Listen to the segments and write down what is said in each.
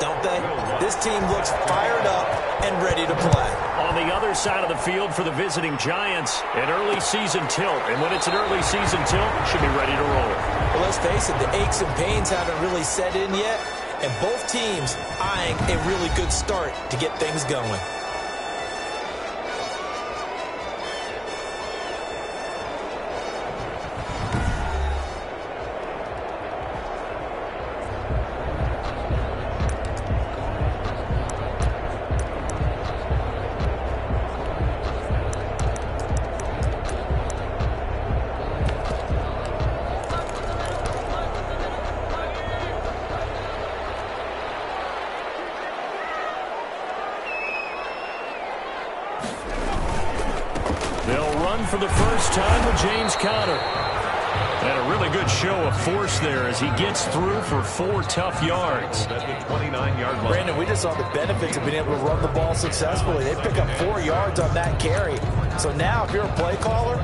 don't they? This team looks fired up and ready to play. On the other side of the field for the visiting Giants, an early season tilt. And when it's an early season tilt, should be ready to roll. Well, let's face it, the aches and pains haven't really set in yet, and both teams eyeing a really good start to get things going. They'll run for the first time with James Conner. And a really good show of force there as he gets through for 4 tough yards. At the 29-yard line. Brandon, we just saw the benefits of being able to run the ball successfully. They pick up 4 yards on that carry. So now if you're a play caller,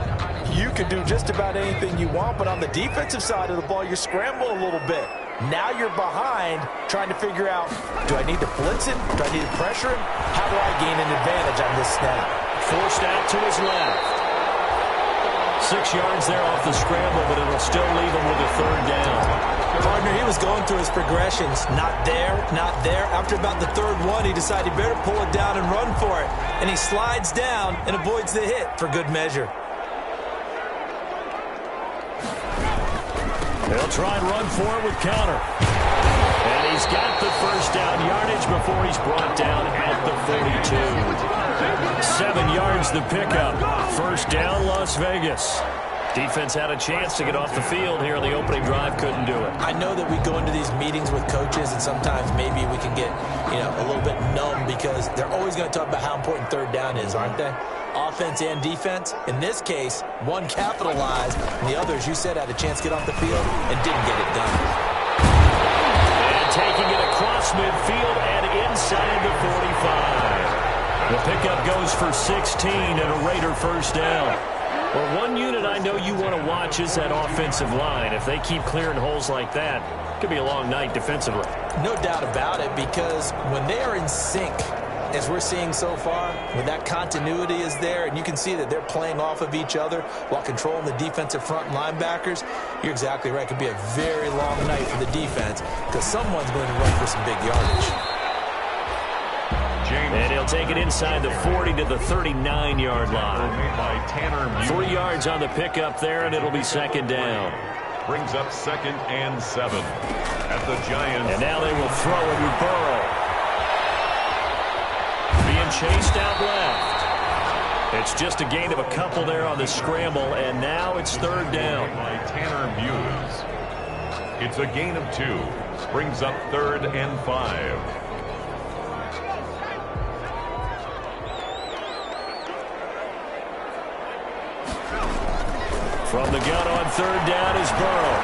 you can do just about anything you want. But on the defensive side of the ball, you're scrambling a little bit. Now you're behind trying to figure out, do I need to blitz him? Do I need to pressure him? How do I gain an advantage on this snap? Forced out to his left. 6 yards there off the scramble, but it'll still leave him with a 3rd down. Partner, he was going through his progressions. Not there, not there. After about the 3rd one, he decided he better pull it down and run for it. And he slides down and avoids the hit for good measure. They'll try and run for it with Conner. And he's got the first down yardage before he's brought down at the 42. 7 yards the pickup. First down, Las Vegas. Defense had a chance to get off the field here in the opening drive. Couldn't do it. I know that we go into these meetings with coaches, and sometimes maybe we can get, a little bit numb because they're always going to talk about how important 3rd down is, aren't they? Offense and defense. In this case, one capitalized, and the other, as you said, had a chance to get off the field and didn't get it done. And taking it across midfield and inside the 45. The pickup goes for 16 and a Raider first down. Well, one unit I know you want to watch is that offensive line. If they keep clearing holes like that, it could be a long night defensively. No doubt about it, because when they are in sync, as we're seeing so far, when that continuity is there and you can see that they're playing off of each other while controlling the defensive front linebackers, you're exactly right. It could be a very long night for the defense because someone's going to run for some big yardage. And he'll take it inside the 40 to the 39-yard line. 3 yards on the pickup there, and it'll be 2nd down. Brings up 2nd and 7 at the Giants. And now they will throw it with Burrow. Being chased out left. It's just a gain of a couple there on the scramble, and now it's 3rd down. By Tanner Muse. It's a gain of 2. Brings up 3rd and 5. From the gun on 3rd down is Burrow.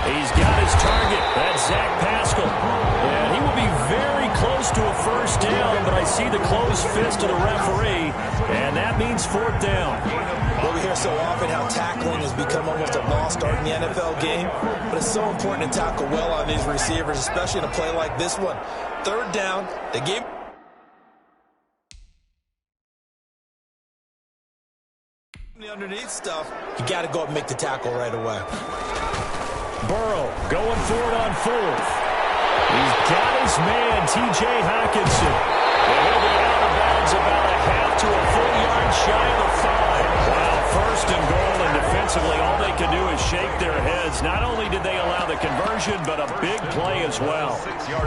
He's got his target. That's Zach Pascal. And he will be very close to a first down, but I see the closed fist of the referee, and that means 4th down. Well, we hear so often how tackling has become almost a lost art in the NFL game, but it's so important to tackle well on these receivers, especially in a play like this one. 3rd down, they gave the underneath stuff. You got to go up and make the tackle right away. Burrow going for it on 4th. He's got his man, T.J. Hockenson. And he'll be out of bounds about a half to a full yard shy of the 5. Wow, 1st and goal, and defensively all they can do is shake their heads. Not only did they allow the conversion, but a big play as well.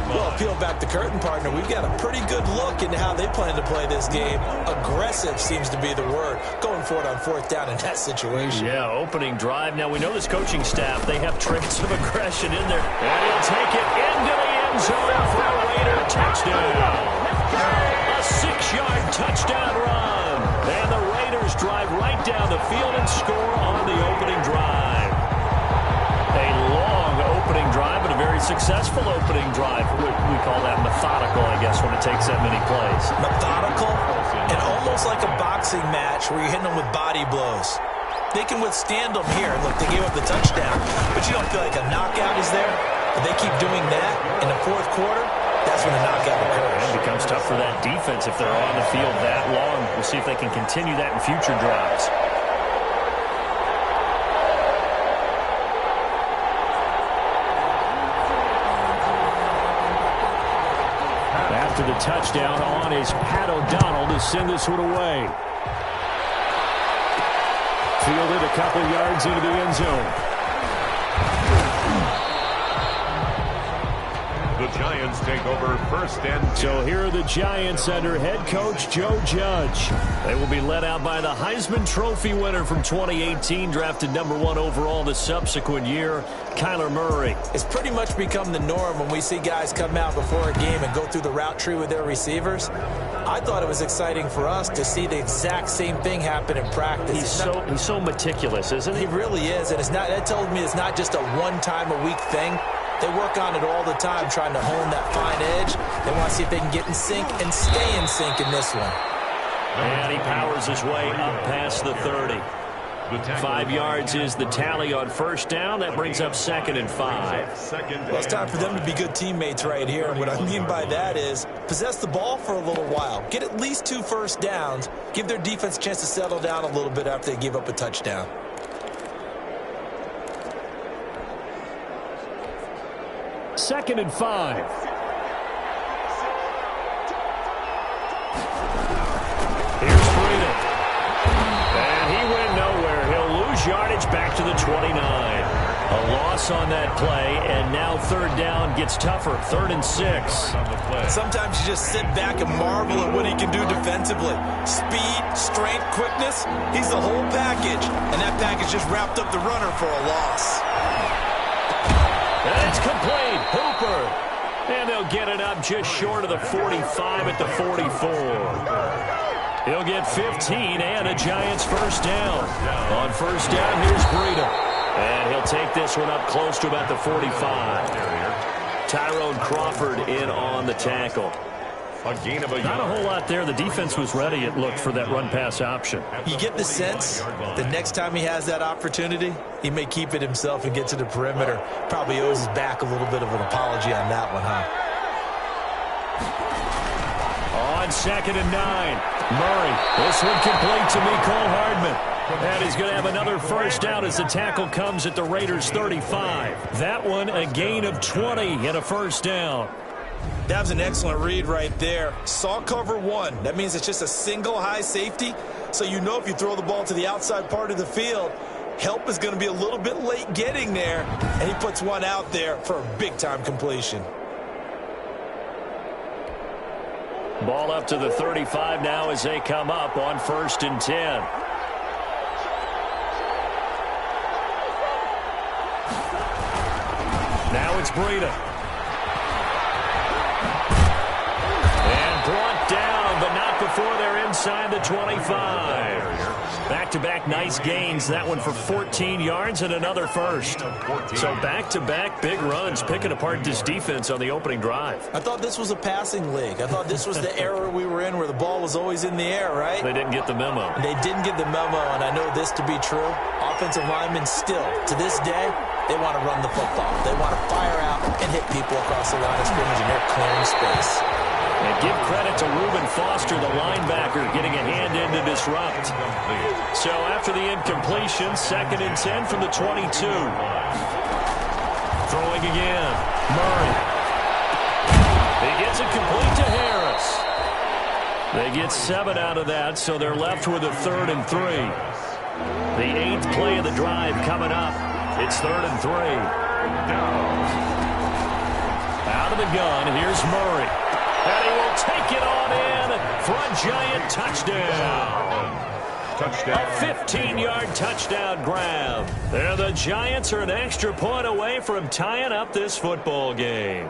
Well, peel back the curtain, partner. We've got a pretty good look into how they plan to play this game. Aggressive seems to be the word. Going for it on 4th down in that situation. Yeah, opening drive. Now, we know this coaching staff, they have traits of aggression in there. And he'll take it into the end zone for a Raider touchdown. A 6-yard touchdown run. And the Raiders drive right down the field and score on the opening drive. A long opening drive, but a very successful opening drive. We call that methodical, I guess, when it takes that many plays. Methodical and almost like a boxing match where you're hitting them with body blows. They can withstand them here. Look, they gave up the touchdown, but you don't feel like a knockout is there. If they keep doing that in the fourth quarter, that's when the knockout occurs. It becomes tough for that defense if they're on the field that long. We'll see if they can continue that in future drives. After the touchdown on is Pat O'Donnell to send this one away. Fielded a couple yards into the end zone. The Giants take over first and 10. So here are the Giants under head coach Joe Judge. They will be led out by the Heisman Trophy winner from 2018, drafted #1 overall the subsequent year, Kyler Murray. It's pretty much become the norm when we see guys come out before a game and go through the route tree with their receivers. I thought it was exciting for us to see the exact same thing happen in practice. He's so meticulous, isn't he? He really is, and that tells me it's not just a one-time-a-week thing. They work on it all the time, trying to hone that fine edge. They want to see if they can get in sync and stay in sync in this one. And he powers his way up past the 30. 5 yards is the tally on first down. That brings up 2nd and 5. Well, it's time for them to be good teammates right here. And what I mean by that is possess the ball for a little while. Get at least 2 first downs. Give their defense a chance to settle down a little bit after they give up a touchdown. Second and 5. Here's Freedom. And he went nowhere. He'll lose yardage back to the 29. A loss on that play, and now third down gets tougher. 3rd and 6. Sometimes you just sit back and marvel at what he can do defensively. Speed, strength, quickness, he's the whole package. And that package just wrapped up the runner for a loss. And it's complete. Hooper. And they'll get it up just short of the 45 at the 44. He'll get 15 and a Giants first down. On first down, here's Breida. And he'll take this one up close to about the 45. Tyrone Crawford in on the tackle. A gain of a Not a whole lot there. The defense was ready, it looked, for that run-pass option. You get the sense the next time he has that opportunity, he may keep it himself and get to the perimeter. Probably owes his back a little bit of an apology on that one, huh? On 2nd and 9, Murray. This one complete to Mecole Hardman. And he's going to have another first down as the tackle comes at the Raiders' 35. That one a gain of 20 and a first down. That was an excellent read right there. Saw cover 1. That means it's just a single high safety. So you know if you throw the ball to the outside part of the field, help is going to be a little bit late getting there. And he puts one out there for a big-time completion. Ball up to the 35 now as they come up on 1st and 10. Now it's Breida. And brought down, but not before they're inside the 25. Back-to-back nice gains. That one for 14 yards and another first. So back-to-back big runs, picking apart this defense on the opening drive. I thought this was a passing league. I thought this was the era we were in where the ball was always in the air, right? They didn't get the memo. They didn't get the memo, and I know this to be true. Offensive linemen still, to this day, they want to run the football. They want to fire out and hit people across the line of scrimmage, and they're clearing space. And give credit to Reuben Foster, the linebacker, getting a hand in to disrupt. So after the incompletion, 2nd and 10 from the 22. Throwing again. Murray. He gets it complete to Harris. They get 7 out of that, so they're left with a 3rd and 3. The 8th play of the drive coming up. It's 3rd and 3. Out of the gun, here's Murray. And he will take it on in for a Giant touchdown. A 15-yard touchdown grab. There the Giants are an extra point away from tying up this football game.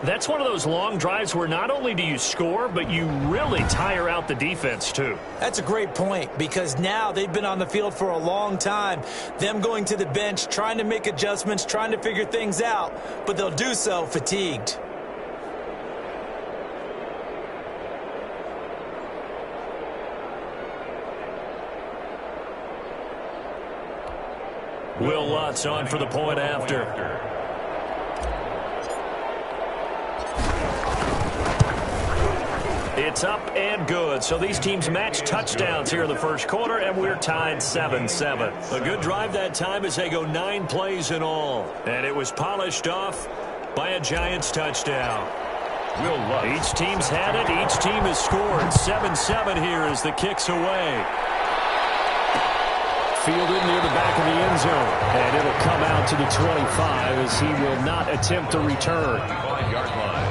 That's one of those long drives where not only do you score, but you really tire out the defense, too. That's a great point, because now they've been on the field for a long time. Them going to the bench, trying to make adjustments, trying to figure things out, but they'll do so fatigued. Will Lutz on for the point after. It's up and good. So these teams match touchdowns here in the first quarter, and we're tied 7-7. A good drive that time as they go 9 plays in all. And it was polished off by a Giants touchdown. Each team's had it. Each team has scored. 7-7 here as the kick's away. Fielded near the back of the end zone. And it'll come out to the 25 as he will not attempt to return. 5-yard line.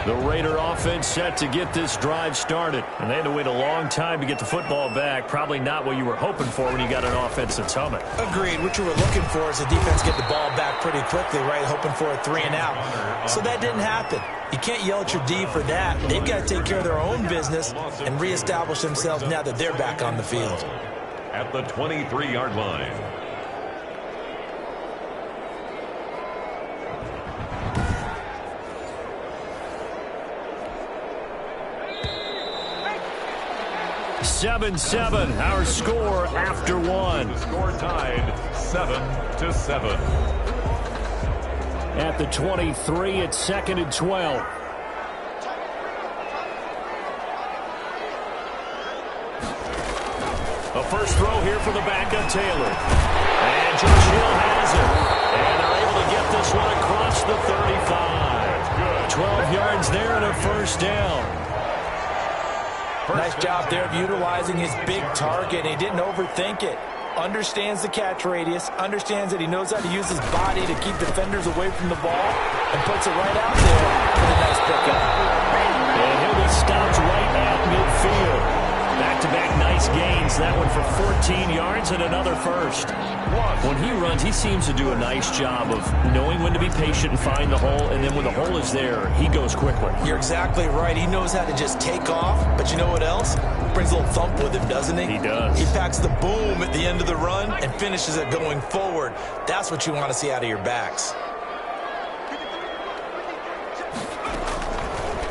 The Raider offense set to get this drive started. And they had to wait a long time to get the football back. Probably not what you were hoping for when you got an offense that's humming. Agreed. What you were looking for is the defense get the ball back pretty quickly, right? Hoping for a 3 and out. So that didn't happen. You can't yell at your D for that. They've got to take care of their own business and reestablish themselves now that they're back on the field. At the 23-yard line. Seven, our score after one. The score tied 7-7. At the 23, it's 2nd and 12. A first throw here for the backup, Taylor. And Josh Hill has it. And they're able to get this one across the 35. 12 yards there and a first down. Nice job there of utilizing his big target. He didn't overthink it. Understands the catch radius. Understands that he knows how to use his body to keep defenders away from the ball. And puts it right out there for the nice pickup. And he'll be stopped right at midfield. Back-to-back nice gains. That one for 14 yards and another first. When he runs, he seems to do a nice job of knowing when to be patient and find the hole, and then when the hole is there, he goes quickly. You're exactly right. He knows how to just take off, but you know what else? Brings a little thump with him, doesn't he? He does. He packs the boom at the end of the run and finishes it going forward. That's what you want to see out of your backs.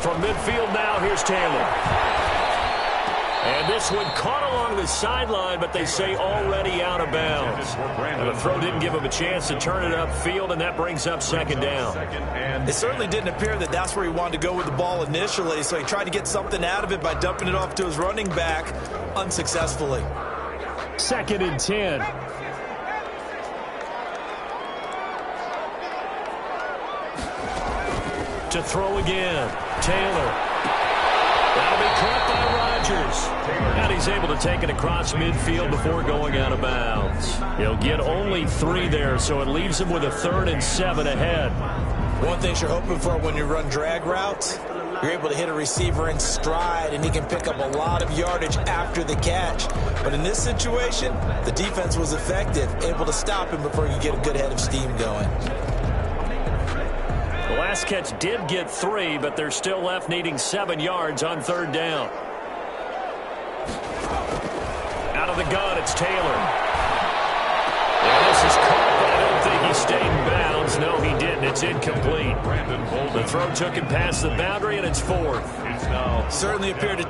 From midfield now, here's Taylor. And this one caught along the sideline, but they say already out of bounds. And the throw didn't give him a chance to turn it upfield, and that brings up 2nd down. It certainly didn't appear that that's where he wanted to go with the ball initially, so he tried to get something out of it by dumping it off to his running back unsuccessfully. 2nd and 10. To throw again. Taylor. That'll be caught by Rodgers. And he's able to take it across midfield before going out of bounds. He'll get only 3 there, so it leaves him with a 3rd and 7 ahead. One thing you're hoping for when you run drag routes, you're able to hit a receiver in stride, and he can pick up a lot of yardage after the catch. But in this situation, the defense was effective, able to stop him before you get a good head of steam going. The last catch did get 3, but they're still left needing 7 yards on 3rd down. Out of the gun, it's Taylor. And this is caught, but I don't think he stayed in bounds. No, he didn't. It's incomplete. The throw took him past the boundary, and it's 4th. Certainly appeared to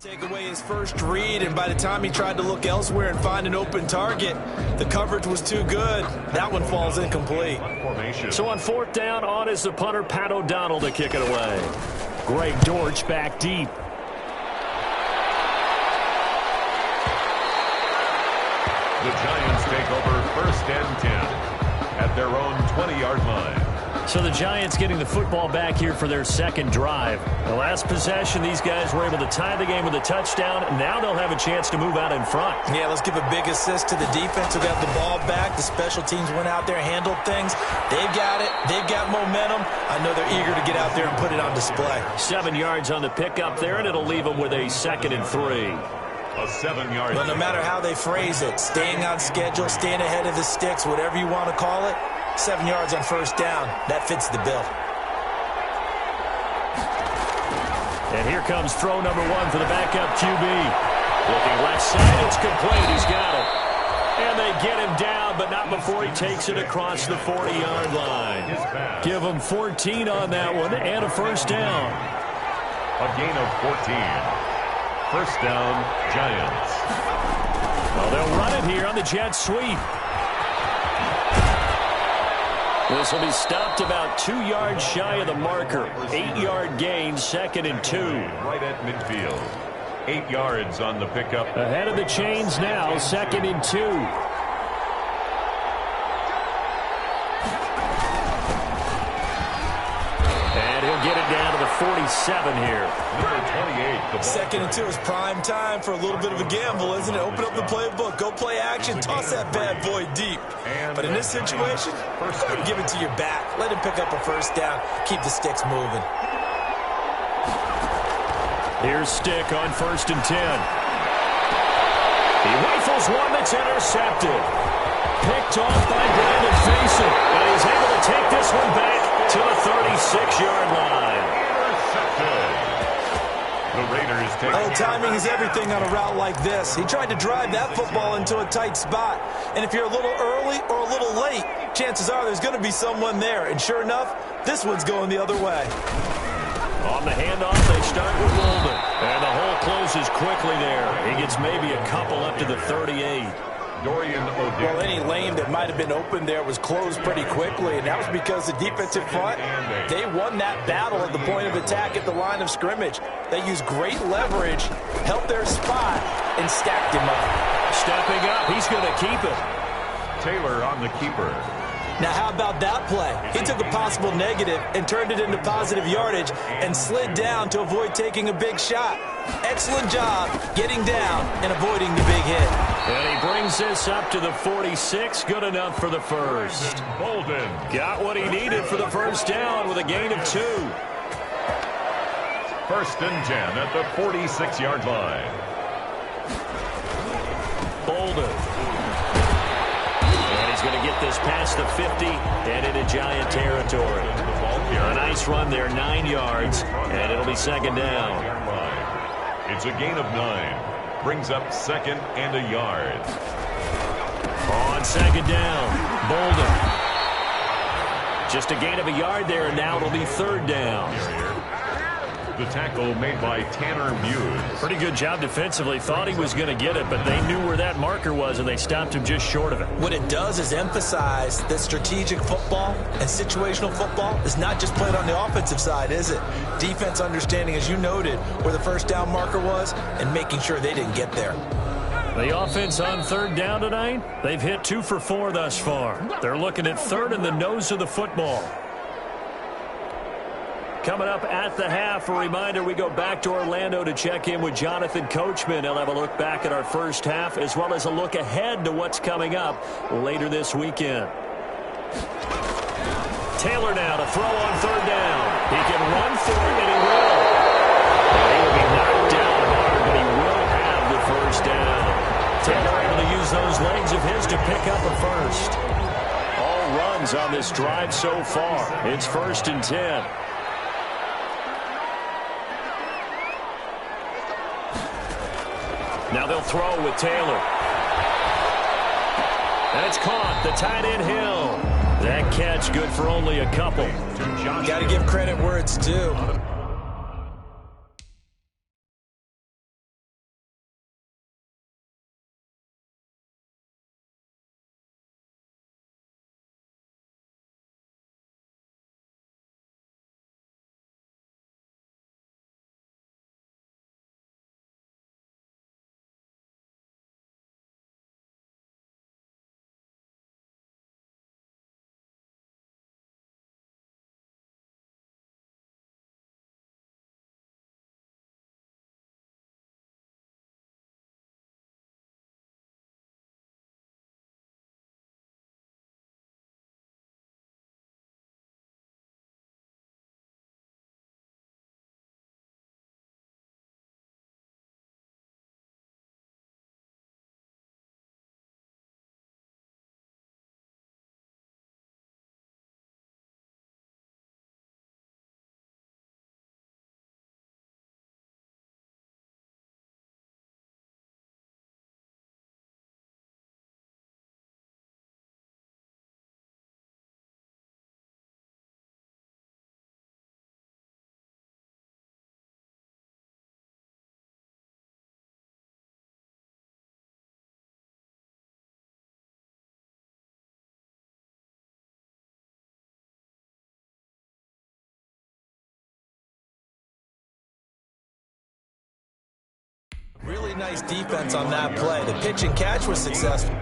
Take away his first read, and by the time he tried to look elsewhere and find an open target, the coverage was too good. That one falls incomplete. So on fourth down, on is the punter, Pat O'Donnell, to kick it away. Greg Dortch back deep. The Giants take over first and 10 at their own 20-yard line. So the Giants getting the football back here for their second drive. The last possession, these guys were able to tie the game with a touchdown. Now they'll have a chance to move out in front. Yeah, let's give a big assist to the defense who got the ball back. The special teams went out there, handled things. They've got it. They've got momentum. I know they're eager to get out there and put it on display. 7 yards on the pickup there, and it'll leave them with a 2nd and 3. A 7-yard. But no matter how they phrase it, staying on schedule, staying ahead of the sticks, whatever you want to call it, 7 yards on first down. That fits the bill. And here comes throw number 1 for the backup QB. Looking left side, it's complete. He's got it. And they get him down, but not before he takes it across the 40-yard line. Give him 14 on that one and a first down. A gain of 14. First down, Giants. Well, they'll run it here on the jet sweep. This will be stopped about 2 yards shy of the marker. 8-yard gain, 2nd and 2. Right at midfield. 8 yards on the pickup. Ahead of the chains now, 2nd and 2. And he'll get it down to the 47 here. Number 28. 2nd and 2 is prime time for a little bit of a gamble, isn't it? Open up the playbook, go play action, toss that bad boy deep. But in this situation, give it to your back. Let him pick up a first down. Keep the sticks moving. Here's Stick on 1st and 10. He rifles one that's intercepted. Picked off by Brandon Faison. And he's able to take this one back to the 36-yard line. Intercepted. The Raiders take. Oh, timing is everything on a route like this. He tried to drive that football into a tight spot. And if you're a little early or a little late, chances are there's going to be someone there. And sure enough, this one's going the other way. On the handoff, they start with Golden. And the hole closes quickly there. He gets maybe a couple up to the 38. Dorian O'Dick. Well, any lane that might have been open there was closed pretty quickly, and that was because the defensive front, they won that battle at the point of attack at the line of scrimmage. They used great leverage, helped their spot, and stacked him up. Stepping up, he's going to keep it. Taylor on the keeper. Now, how about that play? He took a possible negative and turned it into positive yardage and slid down to avoid taking a big shot. Excellent job getting down and avoiding the big hit. And he brings this up to the 46. Good enough for the first. Bolden. Got what he needed for the first down with a gain of 2. First and 10 at the 46-yard line. Bolden. And he's going to get this past the 50 and into Giant territory. A nice run there, 9 yards, and it'll be 2nd down. It's a gain of 9. Brings up 2nd and a yard. On 2nd down, Bolden. Just a gain of a yard there, and now it'll be 3rd down. The tackle made by Tanner Muse. Pretty good job defensively. Thought he was going to get it, but they knew where that marker was, and they stopped him just short of it. What it does is emphasize that strategic football and situational football is not just played on the offensive side, is it? Defense understanding, as you noted, where the first down marker was and making sure they didn't get there. The offense on 3rd down tonight, they've hit 2 for 4 thus far. They're looking at 3rd in the nose of the football. Coming up at the half, a reminder, we go back to Orlando to check in with Jonathan Coachman. He'll have a look back at our first half as well as a look ahead to what's coming up later this weekend. Taylor now to throw on 3rd down. He can run for it, and he will. And he will be knocked down hard, but he will have the first down. Taylor able to use those legs of his to pick up a first. All runs on this drive so far. It's 1st and 10. Now they'll throw with Taylor. And it's caught. The tight end Hill. That catch good for only a couple. Got to give credit where it's due. Really nice defense on that play. The pitch and catch was successful.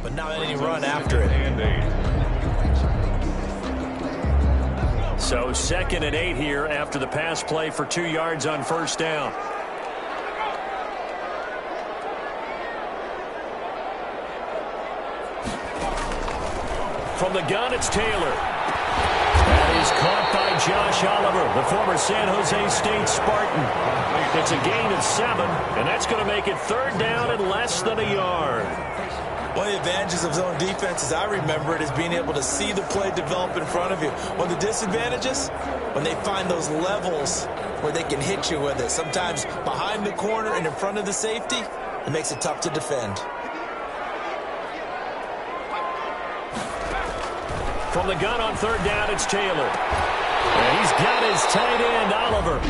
But not any run after it. So 2nd and 8 here after the pass play for 2 yards on first down. From the gun, it's Taylor. That is caught by Josh Oliver, the former San Jose State Spartan. It's a gain of 7, and that's going to make it 3rd down and less than a yard. One of the advantages of zone defense, as I remember it, is being able to see the play develop in front of you. One of the disadvantages, when they find those levels where they can hit you with it, sometimes behind the corner and in front of the safety, it makes it tough to defend. From the gun on 3rd down, it's Taylor. And he's got his tight end, Oliver.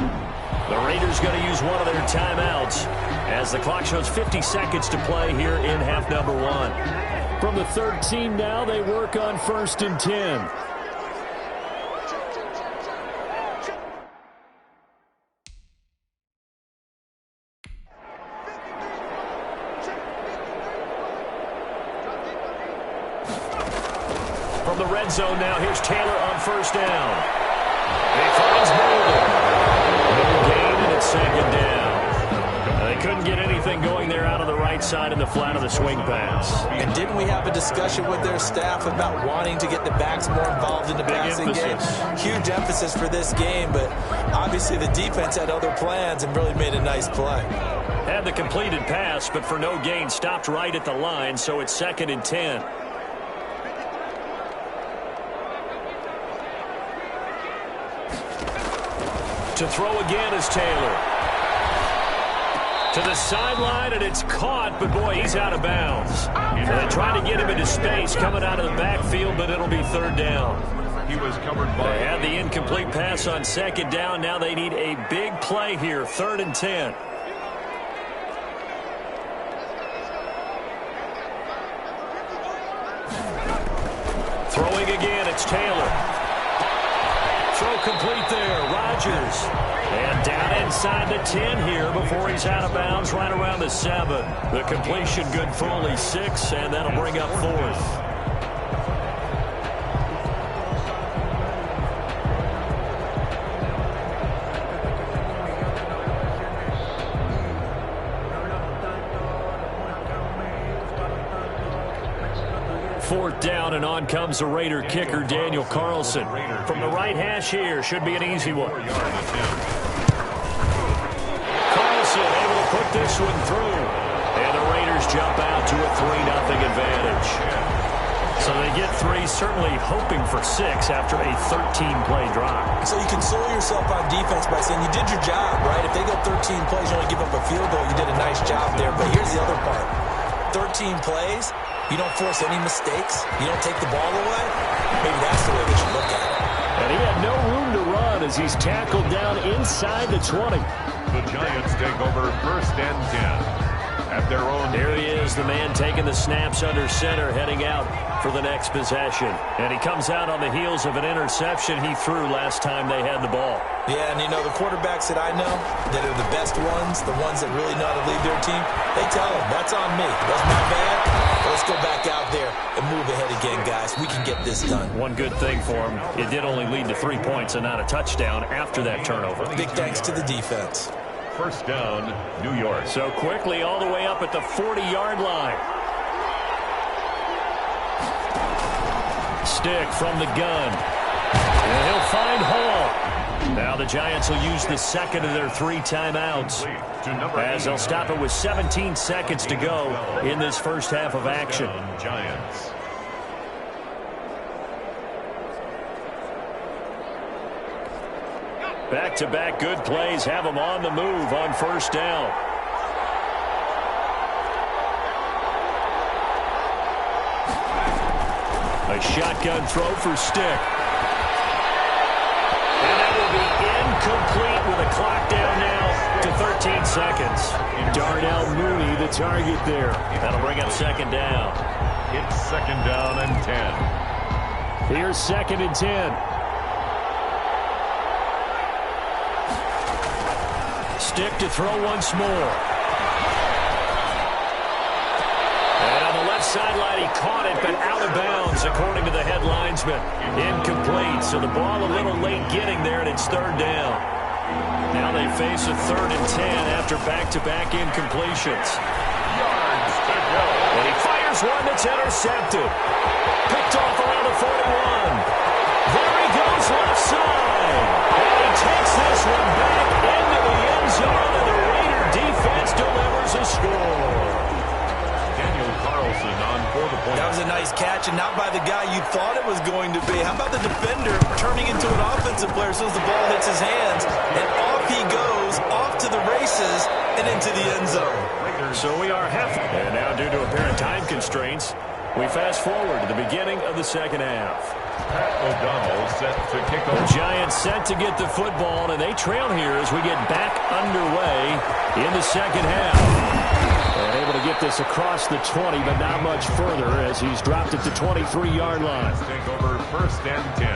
The Raiders going to use one of their timeouts as the clock shows 50 seconds to play here in half number 1. From the 13 now, they work on 1st and 10. From the red zone now, here's Taylor on 1st down. He finds Holden. No gain, and it's 2nd down. They couldn't get anything going there out of the right side in the flat of the swing pass. And didn't we have a discussion with their staff about wanting to get the backs more involved in the passing game? Huge emphasis for this game, but obviously the defense had other plans and really made a nice play. Had the completed pass, but for no gain, stopped right at the line, so it's 2nd and 10. To throw again is Taylor. To the sideline, and it's caught, but boy, he's out of bounds. So they tried to get him into space coming out of the backfield, but it'll be 3rd down. He was covered by. They had the incomplete pass on 2nd down. Now they need a big play here, 3rd and 10. Throwing again, it's Taylor. Throw complete there, Rodgers. And down inside the 10 here before he's out of bounds right around the 7. The completion good fully 6, and that'll bring up 4th. Fourth down, and on comes the Raider kicker, Daniel Carlson. From the right hash here, should be an easy one. Carlson able to put this one through. And the Raiders jump out to a 3-0 advantage. So they get 3, certainly hoping for 6 after a 13-play drive. So you console yourself on defense by saying you did your job, right? If they go 13 plays, you only give up a field goal, you did a nice job there. But here's the other part. 13 plays, you don't force any mistakes, you don't take the ball away. Maybe that's the way they should look at it. And he had no room to run as he's tackled down inside the 20. The Giants take over 1st and 10 at their own. There he is, the man taking the snaps under center, heading out for the next possession. And he comes out on the heels of an interception he threw last time they had the ball. Yeah, and the quarterbacks that I know that are the best ones, the ones that really know how to lead their team, they tell them, that's on me. That's my bad. Let's go back out there and move ahead again, guys. We can get this done. One good thing for him, it did only lead to 3 points and not a touchdown after that turnover. Big thanks to the defense. First down, New York. So quickly all the way up at the 40-yard line. Stick from the gun. And he'll find Hall. Now the Giants will use the second of their 3 timeouts, as they'll stop it with 17 seconds to go in this first half of action. Giants. Back-to-back good plays have them on the move on first down. A shotgun throw for Stick. And that will be incomplete with a clock down now to 13 seconds. Darnell Mooney, the target there. That'll bring up second down. It's second down and 10. Here's second and 10. Stick to throw once more. And on the left sideline, he caught it, but out of bounds, according to the head linesman. Incomplete, so the ball a little late getting there, and it's third down. Now they face a 3rd and 10 after back-to-back incompletions. Yards to go. And he fires one that's intercepted. Picked off around the 41. There he goes left side. And he takes this one back into the end zone, and the Raider defense delivers a score. Daniel Carlson on for the point. That was a nice catch, and not by the guy you thought it was going to be. How about the defender turning into an offensive player as soon as the ball hits his hands, and off he goes, off to the races, and into the end zone. So we are halfway. And now, due to apparent time constraints, we fast forward to the beginning of the second half. Pat O'Donnell set to kick off. The Giants set to get the football, and they trail here as we get back underway in the second half. And able to get this across the 20, but not much further as he's dropped it to 23-yard line. Take over first and 10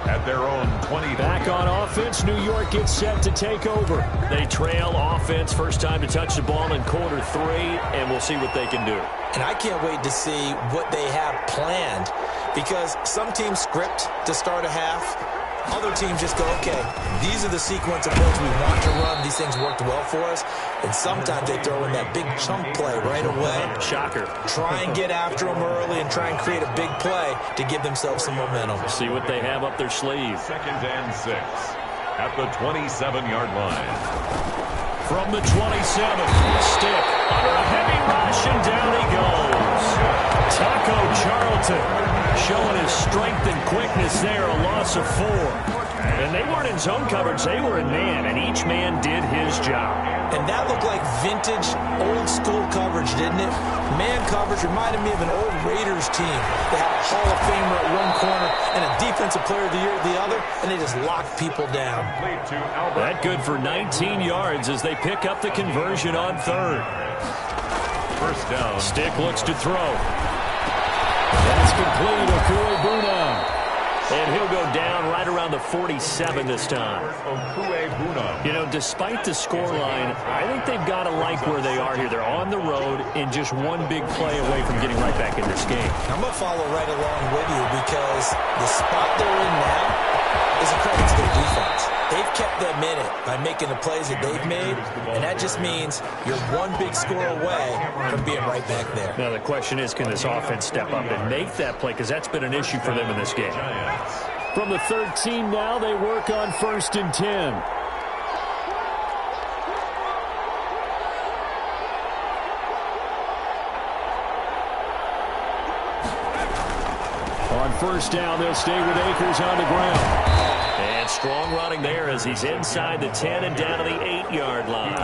at their own 20. Back on offense, New York gets set to take over. They trail offense, first time to touch the ball in quarter 3, and we'll see what they can do. And I can't wait to see what they have planned, because some teams script to start a half. Other teams just go, okay, these are the sequence of plays we want to run. These things worked well for us. And sometimes they throw in that big chunk play right away. Shocker. Try and get after them early and try and create a big play to give themselves some momentum. See what they have up their sleeve. Second and 6 at the 27-yard line. From the 27, Stick under a heavy rush, and down he goes. Taco Charlton showing his strength and quickness there, a loss of 4. And they weren't in zone coverage, they were in man, and each man did his job. And that looked like vintage, old-school coverage, didn't it? Man coverage reminded me of an old Raiders team. They had a Hall of Famer at one corner and a Defensive Player of the Year at the other, and they just locked people down. That good for 19 yards as they pick up the conversion on 3rd. First down. Stick looks to throw. That's complete. Okue-Buna. And he'll go down right around the 47 this time. You know, despite the scoreline, I think they've got to like where they are here. They're on the road and just one big play away from getting right back in this game. I'm going to follow right along with you, because the spot they're in now is a credit to their defense. They've kept them in it by making the plays that they've made, and that just means you're one big score away from being right back there. Now the question is, can this offense step up and make that play, because that's been an issue for them in this game. From the 13 now, they work on first and 10. On first down, they'll stay with Akers on the ground. And strong running there as he's inside the 10 and down to the 8-yard line.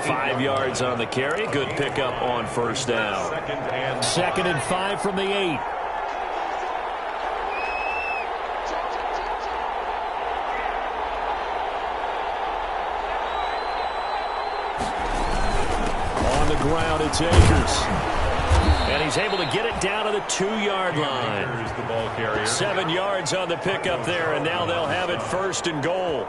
5 yards on the carry. Good pickup on first down. Second and 5 from the 8. On the ground, it's Akers. And he's able to get it down to the 2-yard line. Here's the ball carrier. 7 yards on the pickup there, and now they'll have it 1st and goal.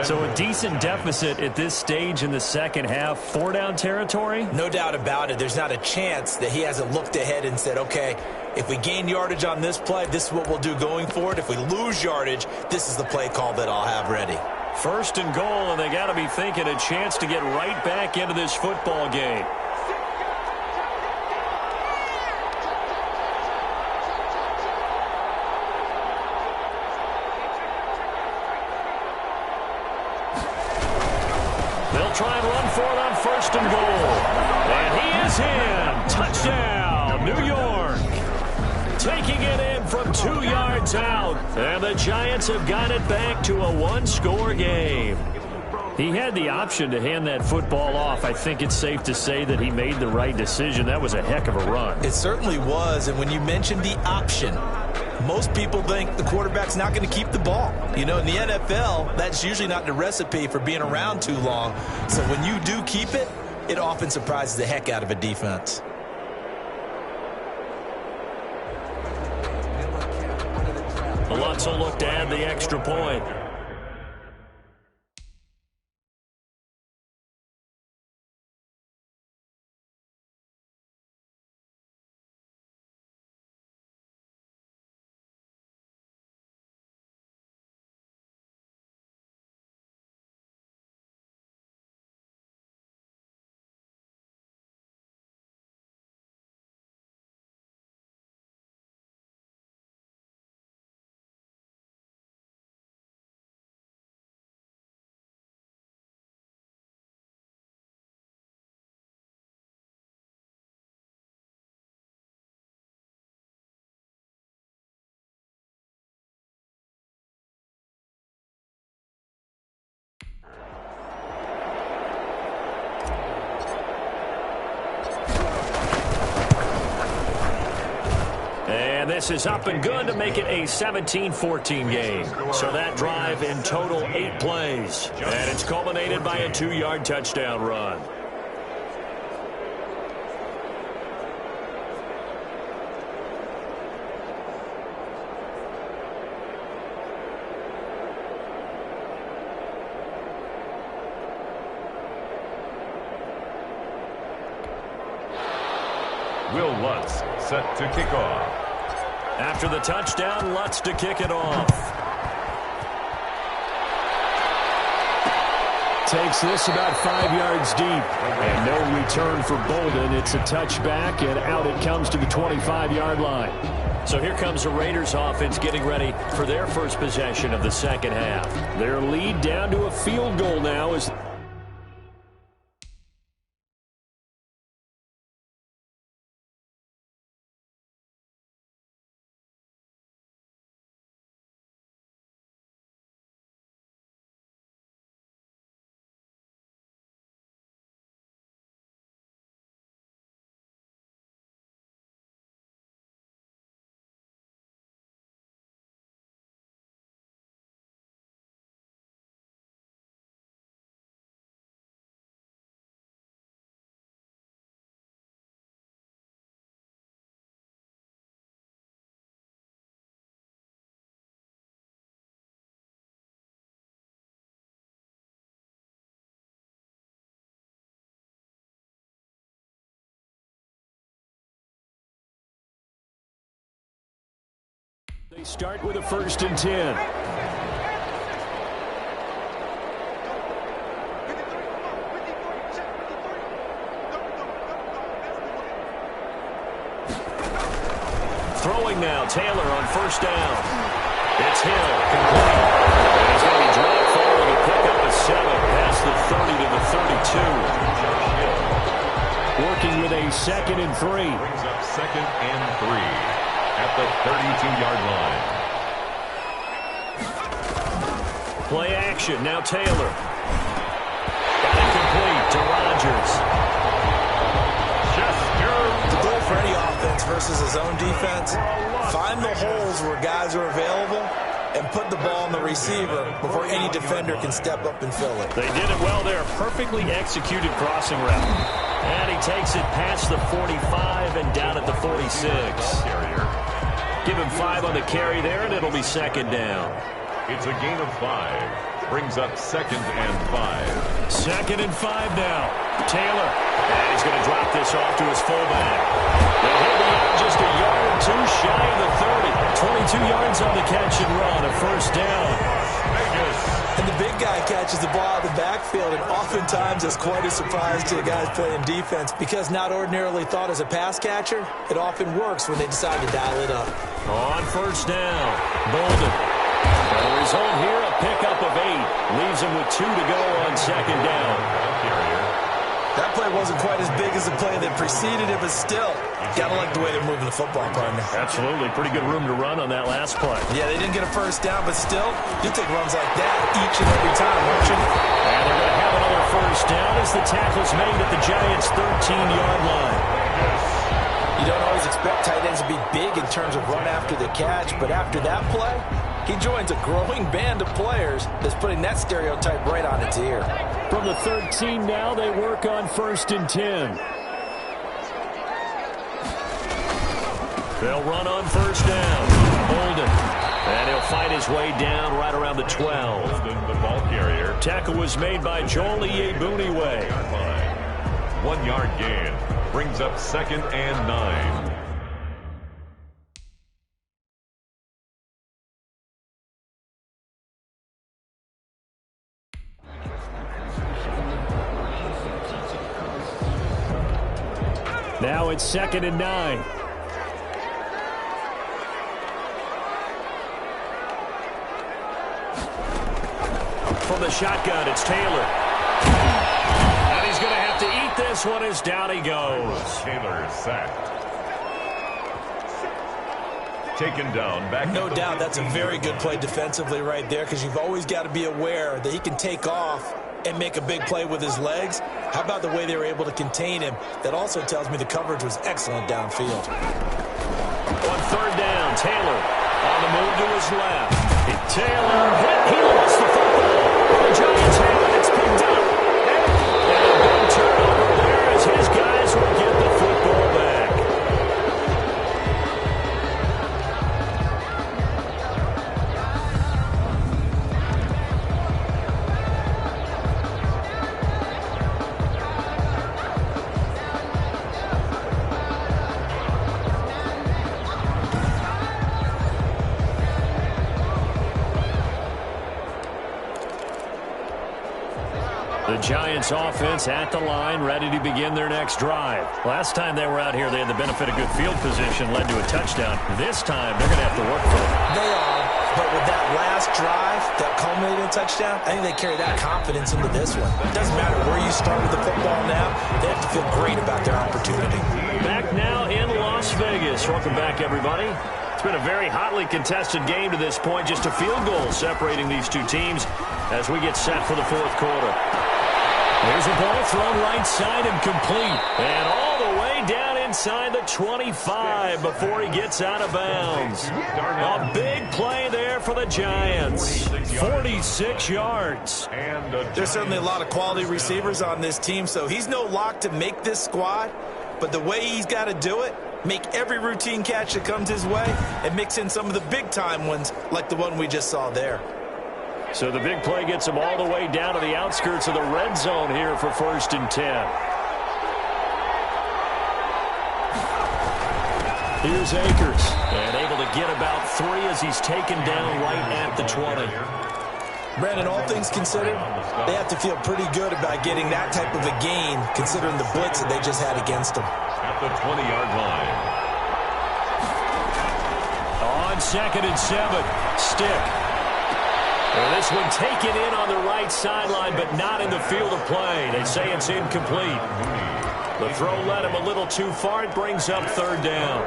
So a decent deficit at this stage in the second half. 4-down territory? No doubt about it. There's not a chance that he hasn't looked ahead and said, okay, if we gain yardage on this play, this is what we'll do going forward. If we lose yardage, this is the play call that I'll have ready. 1st and goal, and they got to be thinking a chance to get right back into this football game. They'll try and run for it on 1st and goal. And he is in. Touchdown, New York. Taking it in from 2 yards out. And the Giants have got it back to a 1-score game. He had the option to hand that football off. I think it's safe to say that he made the right decision. That was a heck of a run. It certainly was, and when you mentioned the option, most people think the quarterback's not going to keep the ball. You know, in the NFL, that's usually not the recipe for being around too long. So when you do keep it, it often surprises the heck out of a defense. Alonso looked to add the extra point. And this is up and good to make it a 17-14 game. So that drive in total 8 plays. And it's culminated by a 2-yard touchdown run. Will Lutz set to kick off. After the touchdown, Lutz to kick it off. Takes this about 5 yards deep. And no return for Bolden. It's a touchback, and out it comes to the 25-yard line. So here comes the Raiders offense getting ready for their first possession of the second half. Their lead down to a field goal now is... They start with a 1st and 10. Throwing now, Taylor on 1st down. It's Hill, complete. And he's going to be dropped forward to pick up a 7 past the 30 to the 32. Working with a 2nd and 3. Brings up 2nd and 3. At the 32-yard line. Play action. Now Taylor. Got it complete to Rodgers. The goal for any offense versus his own defense, find the holes where guys are available and put the ball on the receiver before any defender can step up and fill it. They did it well there. Perfectly executed crossing route. And he takes it past the 45 and down at the 46. Give him 5 on the carry there, and it'll be second down. It's a gain of 5. Brings up 2nd and 5. 2nd and 5 now. Taylor. And he's going to drop this off to his fullback. They'll hold him out just a yard or two shy of the 30. 22 yards on the catch and run. A first down. And the big guy catches the ball out of the backfield, and oftentimes it's quite a surprise to the guys playing defense because not ordinarily thought as a pass catcher, it often works when they decide to dial it up. On first down, Bolden. And the result here, a pickup of 8. Leaves him with 2 to go on second down. That play wasn't quite as big as the play that preceded it, but still, gotta like the way they're moving the football, partner. Absolutely. Pretty good room to run on that last play. Yeah, they didn't get a first down, but still, you take runs like that each and every time, won't you? And they're going to have another first down as the tackle's made at the Giants' 13-yard line. You don't always expect tight ends to be big in terms of run after the catch, but after that play, he joins a growing band of players that's putting that stereotype right on its ear. From the 13 now, they work on 1st and 10. They'll run on first down. Bolden. And he'll fight his way down right around the 12. Bolden, the ball carrier. Tackle was made by Joel Iyebuniwe. 1-yard gain. Brings up 2nd and 9. Now it's 2nd and 9. From the shotgun, it's Taylor. And he's going to have to eat this one as down he goes. Taylor sacked. Taken down. Back. No doubt that's a very good play defensively right there because you've always got to be aware that he can take off and make a big play with his legs. How about the way they were able to contain him? That also tells me the coverage was excellent downfield. On third down, Taylor on the move to his left. Taylor hit. He lost the football. The Giants have it. It's picked up. And a big turnover there as his guys will get the football back. The Giants offense at the line, ready to begin their next drive. Last time they were out here, they had the benefit of good field position, led to a touchdown. This time, they're going to have to work for it. They are, but with that last drive that culminated in a touchdown, I think they carry that confidence into this one. It doesn't matter where you start with the football now. They have to feel great about their opportunity. Back now in Las Vegas. Welcome back, everybody. It's been a very hotly contested game to this point. Just a field goal separating these two teams as we get set for the fourth quarter. There's a ball thrown right side and complete. And all the way down inside the 25 before he gets out of bounds. A big play there for the Giants. 46 yards. There's certainly a lot of quality receivers on this team, so he's no lock to make this squad. But the way he's got to do it, make every routine catch that comes his way, and mix in some of the big-time ones like the one we just saw there. So the big play gets him all the way down to the outskirts of the red zone here for 1st and 10. Here's Akers. And able to get about 3 as he's taken down right at the 20. Brandon, all things considered, they have to feel pretty good about getting that type of a gain considering the blitz that they just had against them. At the 20-yard line. On 2nd and 7, Stick. And this one taken in on the right sideline, but not in the field of play. They say it's incomplete. The throw led him a little too far. It brings up 3rd down.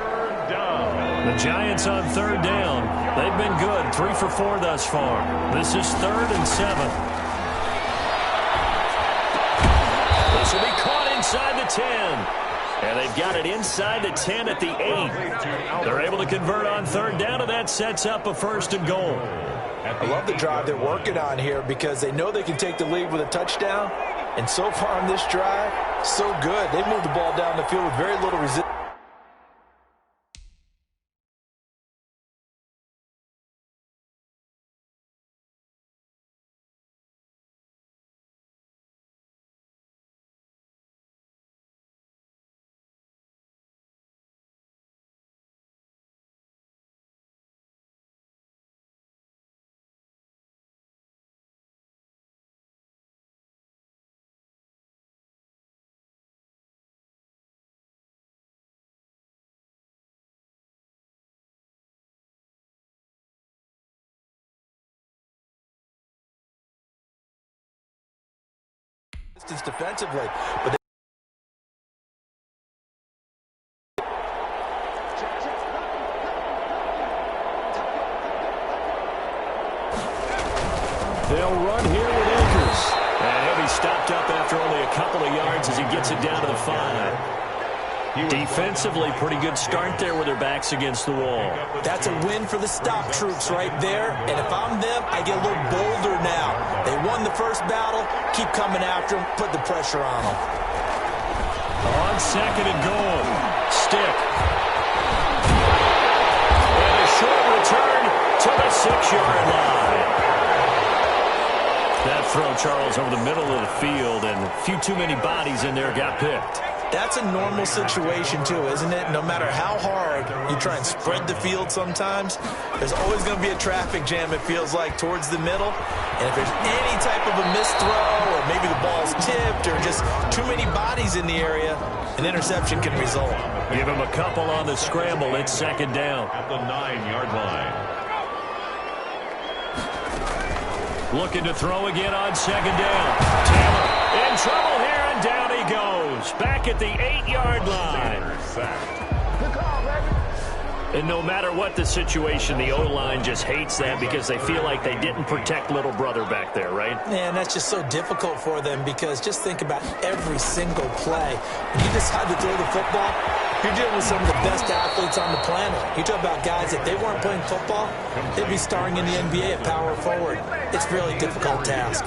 The Giants on 3rd down. They've been good. 3 for 4 thus far. This is 3rd and 7. This will be caught inside the 10. And they've got it inside the 10 at the 8. They're able to convert on third down, and that sets up a 1st and goal. I love the drive they're working on here because they know they can take the lead with a touchdown. And so far on this drive, so good. They moved the ball down the field with very little resistance. Defensively, but they'll run here with Akers. And he'll be stopped up after only a couple of yards as he gets it down to the 5. Defensively, pretty good start there with their backs against the wall. that's a win for the stop troops right there. And if I'm them, I get a little bolder now. They won the first battle. Keep coming after them. Put the pressure on them. On 2nd and goal. Stick. And a short return to the 6-yard line. That throw, Charles, over the middle of the field, and a few too many bodies in there got picked. That's a normal situation, too, isn't it? No matter how hard you try and spread the field sometimes, there's always going to be a traffic jam, it feels like, towards the middle. And if there's any type of a missed throw or maybe the ball's tipped or just too many bodies in the area, an interception can result. Give him a couple on the scramble. It's 2nd down. At the 9-yard line. Looking to throw again on 2nd down. Taylor in trouble here, and down he goes. Back at the 8-yard line. And no matter what the situation, the O-line just hates that because they feel like they didn't protect little brother back there, right? Man, that's just so difficult for them because just think about every single play. When you decide to throw the football, you're dealing with some of the best athletes on the planet. You talk about guys, if they weren't playing football, they'd be starring in the NBA at power forward. It's a really difficult task.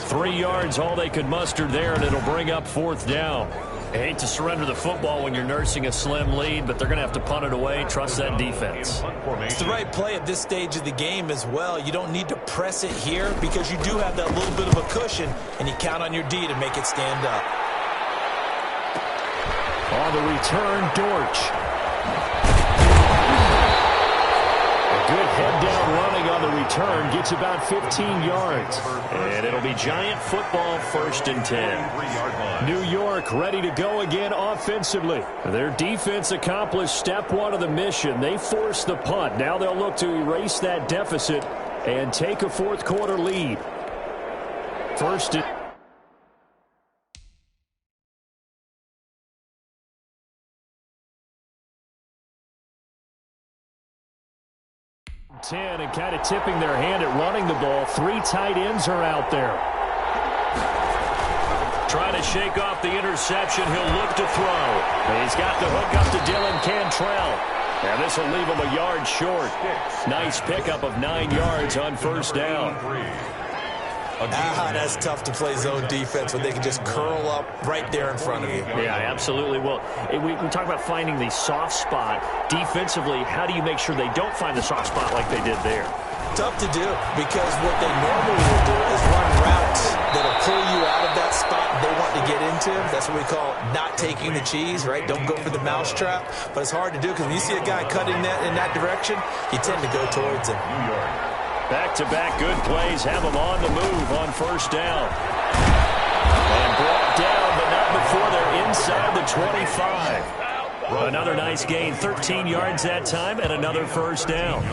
3 yards, all they could muster there, and it'll bring up 4th down. I hate to surrender the football when you're nursing a slim lead, but they're going to have to punt it away. Trust that defense. It's the right play at this stage of the game as well. You don't need to press it here because you do have that little bit of a cushion, and you count on your D to make it stand up. On the return, Dortch. A good head-down running on the return. Gets about 15 yards. And it'll be Giant football, 1st and 10. New York ready to go again offensively. Their defense accomplished step 1 of the mission. They forced the punt. Now they'll look to erase that deficit and take a 4th quarter lead. 1st and 10 and kind of tipping their hand at running the ball. 3 tight ends are out there. Trying to shake off the interception. He'll look to throw. He's got the hook up to Dylan Cantrell. And this will leave him a yard short. Nice pickup of 9 yards on 1st down. That's tough to play zone defense when they can just curl up right there in front of you. Yeah, absolutely. Well, we talk about finding the soft spot. Defensively, how do you make sure they don't find the soft spot like they did there? Tough to do because what they normally will do is run routes that'll pull you out of that spot they want to get into. That's what we call not taking the cheese, right? Don't go for the mousetrap. But it's hard to do because when you see a guy cutting that in that direction, you tend to go towards him. Back-to-back good plays have them on the move on 1st down. And brought down, but not before they're inside the 25. Another nice gain, 13 yards that time, and another 1st down.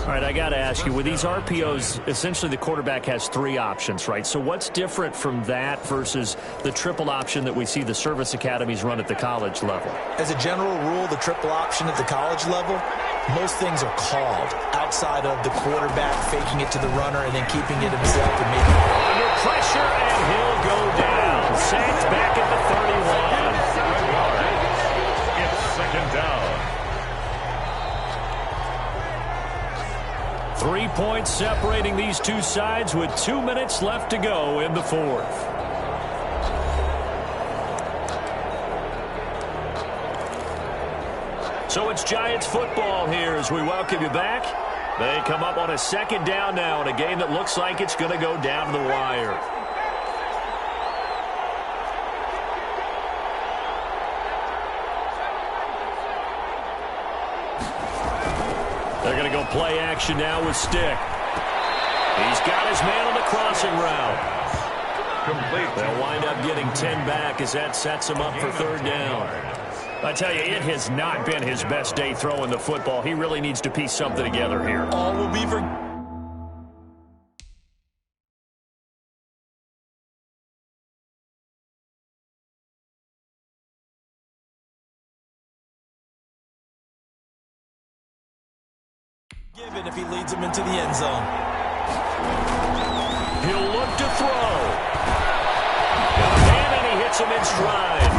All right, I got to ask you, with these RPOs, essentially the quarterback has 3 options, right? So what's different from that versus the triple option that we see the service academies run at the college level? As a general rule, the triple option at the college level, most things are called outside of the quarterback faking it to the runner and then keeping it himself and maybe under pressure, and he'll go down. Sacked back at the 31. second down. 3 points separating these two sides with 2 minutes left to go in the fourth. So it's Giants football here as we welcome you back. They come up on a second down now in a game that looks like it's going to go down to the wire. They're going to go play action now with Stick. He's got his man on the crossing route. Complete. They'll wind up getting 10 back as that sets him up for third down. I tell you, it has not been his best day throwing the football. He really needs to piece something together here. All will be for... given if he leads him into the end zone. He'll look to throw. And he hits him in stride.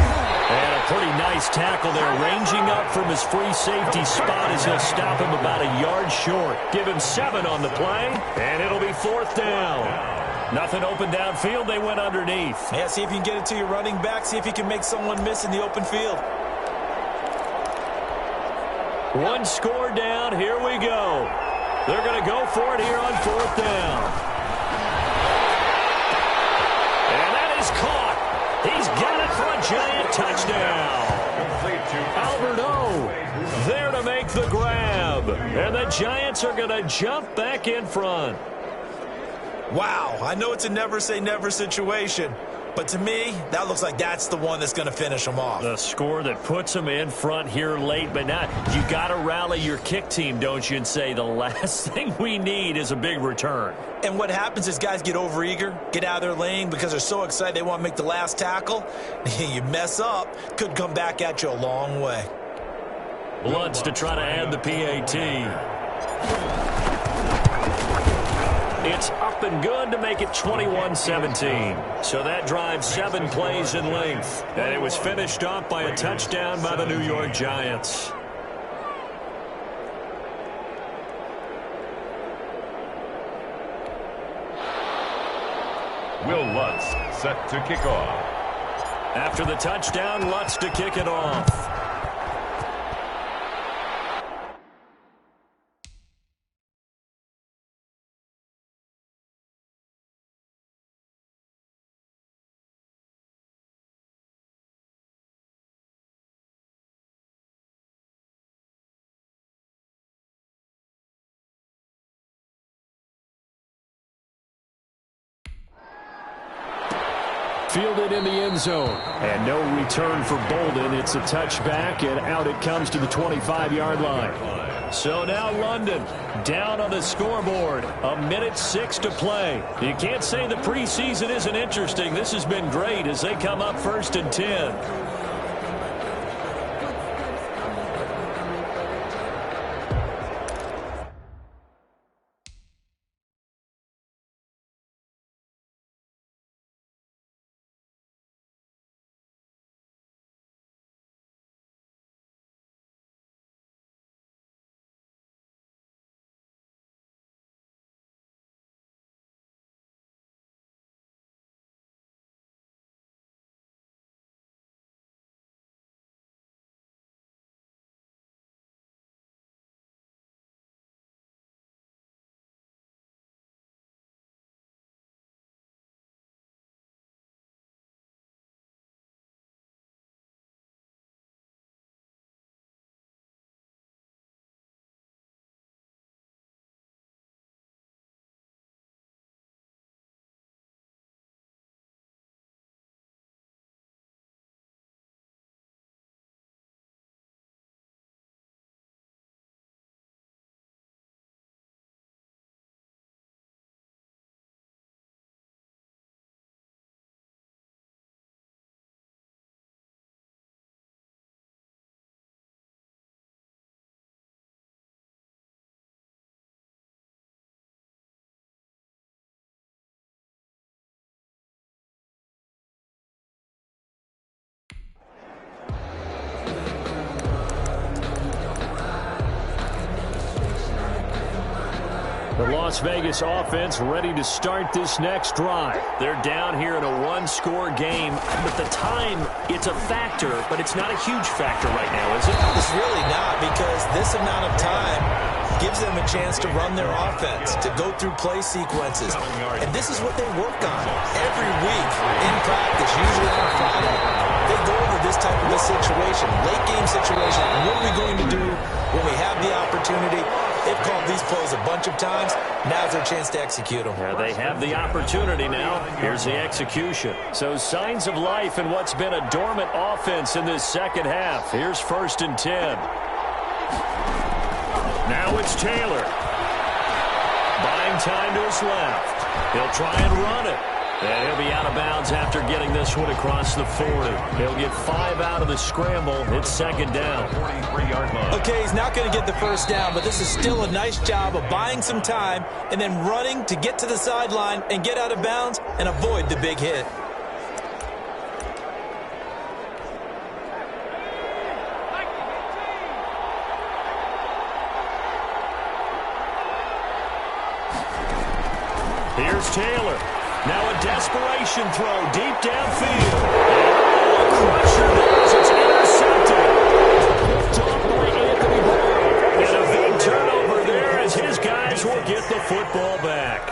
And a pretty nice tackle there, ranging up from his free safety spot as he'll stop him about a yard short. Give him 7 on the play, and it'll be fourth down. Nothing open downfield, they went underneath. Yeah, see if you can get it to your running back, see if you can make someone miss in the open field. One score down, here we go. They're going to go for it here on fourth down. And that is caught. He's got it for a Giant touchdown. Albert O there to make the grab. And the Giants are going to jump back in front. Wow, I know it's a never say never situation, but to me, that looks like that's the one that's going to finish them off. The score that puts them in front here late, but now you got to rally your kick team, don't you, and say the last thing we need is a big return. And what happens is guys get overeager, get out of their lane because they're so excited they want to make the last tackle. You mess up, could come back at you a long way. Lutz to try to add the PAT. It's up and good to make it 21-17. So that drives 7 plays in length. And it was finished off by a touchdown by the New York Giants. Will Lutz set to kick off. After the touchdown, Lutz to kick it off. Fielded in the end zone. And no return for Bolden. It's a touchback, and out it comes to the 25-yard line. So now London down on the scoreboard. 1:06 to play. You can't say the preseason isn't interesting. This has been great as they come up 1st and 10. The Las Vegas offense ready to start this next drive. They're down here in a one-score game, but the time, it's a factor, but it's not a huge factor right now, is it? It's really not, because this amount of time gives them a chance to run their offense, to go through play sequences. And this is what they work on every week in practice, usually on a Friday. They go over this type of a situation, late game situation. What are we going to do when we have the opportunity? They've called these plays a bunch of times. Now's their chance to execute them. Yeah, they have the opportunity now. Here's the execution. So signs of life in what's been a dormant offense in this second half. Here's 1st and 10. Now it's Taylor. Buying time to his left. He'll try and run it. And he'll be out of bounds after getting this one across the 40. He'll get 5 out of the scramble. It's 2nd down. 43-yard line. Okay, he's not going to get the first down, but this is still a nice job of buying some time and then running to get to the sideline and get out of bounds and avoid the big hit. Here's Taylor. Now a desperation throw deep downfield. Oh, a crusher there. It's intercepted. Picked off by Anthony Brown. And a big turnover there as his guys will get the football back.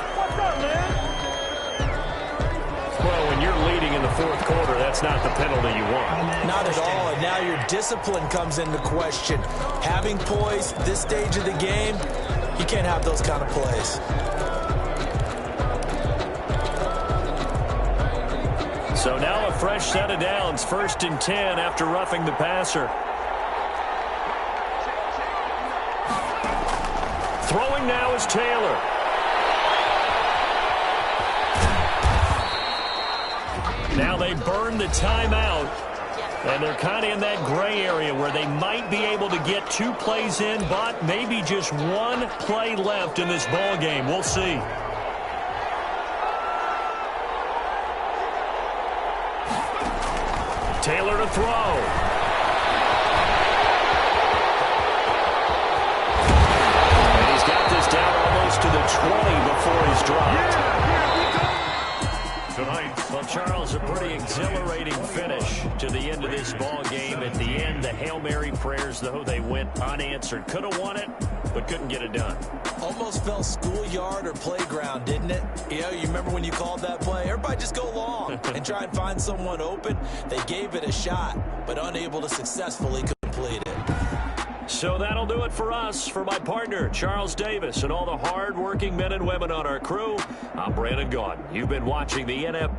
Well, when you're leading in the 4th quarter, that's not the penalty you want. Not at all, and now your discipline comes into question. Having poise this stage of the game, you can't have those kind of plays. So now a fresh set of downs, 1st and 10 after roughing the passer. Throwing now is Taylor. Now they burn the timeout, and they're kind of in that gray area where they might be able to get 2 plays in, but maybe just 1 play left in this ball game. We'll see. Taylor to throw. And he's got this down almost to the 20 before he's dropped. Tonight, Well, Charles, a pretty exhilarating finish to the end of this ball game. At the end, the Hail Mary prayers, though, they went unanswered. Could have won it, but couldn't get it done. Almost felt schoolyard or playground, didn't it? You know, you remember when you called that play? Everybody just go long and try and find someone open. They gave it a shot, but unable to successfully complete it. So that'll do it for us. For my partner, Charles Davis, and all the hard-working men and women on our crew, I'm Brandon Gaudin. You've been watching the NFL.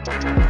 2.